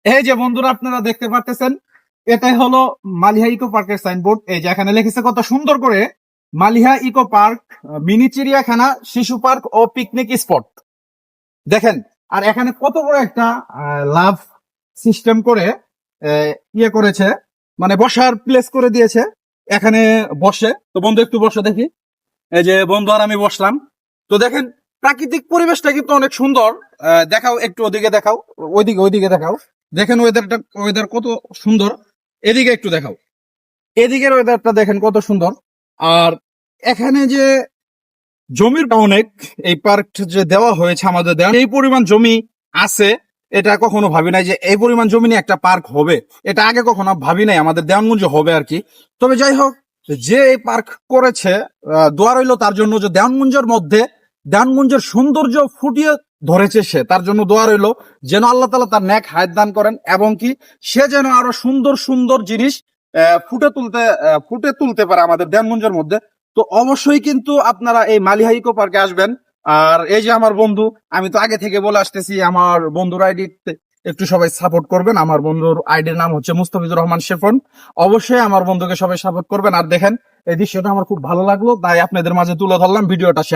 এই যে বন্ধুরা আপনারা দেখতে পাচ্ছেন, এটাই হলো মালিহা ইকো পার্কের সাইনবোর্ড। এই যে এখানে লিখেছে কত সুন্দর করে, মালিহা ইকো পার্ক, মিনি চিড়িয়াখানা, শিশু পার্ক ও পিকনিক স্পট। দেখেন, আর এখানে কত বড় একটা লাভ সিস্টেম করে ইয়ে করেছে, মানে বসার প্লেস করে দিয়েছে। এখানে বসে তো বন্ধু একটু বসে দেখি। এই যে বন্ধু আর আমি বসলাম। তো দেখেন, প্রাকৃতিক পরিবেশটা কিন্তু অনেক সুন্দর। দেখাও একটু, ওদিকে দেখাও, ওইদিকে দেখাও। দেখেন ওয়েদার কত সুন্দর। এদিকে একটু দেখাও, এদিকের ওয়েদারটা দেখেন কত সুন্দর। আর এখানে যে জমির অনেক, এই পার্ক যে দেওয়া হয়েছে আমাদের দেওয়া, এই পরিমাণ জমি আছে, এটা কখনো ভাবি নাই যে এই পরিমাণ জমি নিয়ে একটা পার্ক হবে। এটা আগে কখনো ভাবি নাই আমাদের দেওয়ানগঞ্জে হবে আর কি। তবে যাই হোক, যে এই পার্ক করেছে, দোয়া রইলো তার জন্য, যে দেওয়ানগঞ্জের মধ্যে দেওয়ানগঞ্জের সৌন্দর্য ফুটিয়ে ধরেছে সে, তার জন্য দোয়া রইলো যেন আল্লাহ তাআলা তার নেক হায়াত দান করেন, এবং কি সে যেন আরো সুন্দর সুন্দর জিনিস ফুটে তুলতে পারে আমাদের দেওয়ানগঞ্জের মধ্যে। তো অবশ্যই কিন্তু আপনারা এই মালিহা ইকো পার্কে আসবেন। আর এই যে আমার বন্ধু, আমি তো আগে থেকে বলে আসতেছি, আমার বন্ধুর আইডি একটু সবাই সাপোর্ট করবেন। আমার বন্ধুর আইডির নাম হচ্ছে মুস্তাফিজুর রহমান শেফন। অবশ্যই আমার বন্ধুকে সবাই সাপোর্ট করবেন। আর দেখেন, এই দৃশ্যটা আমার খুব ভালো লাগলো, তাই আপনাদের মাঝে তুলে ধরলাম, ভিডিওটা শেয়ার।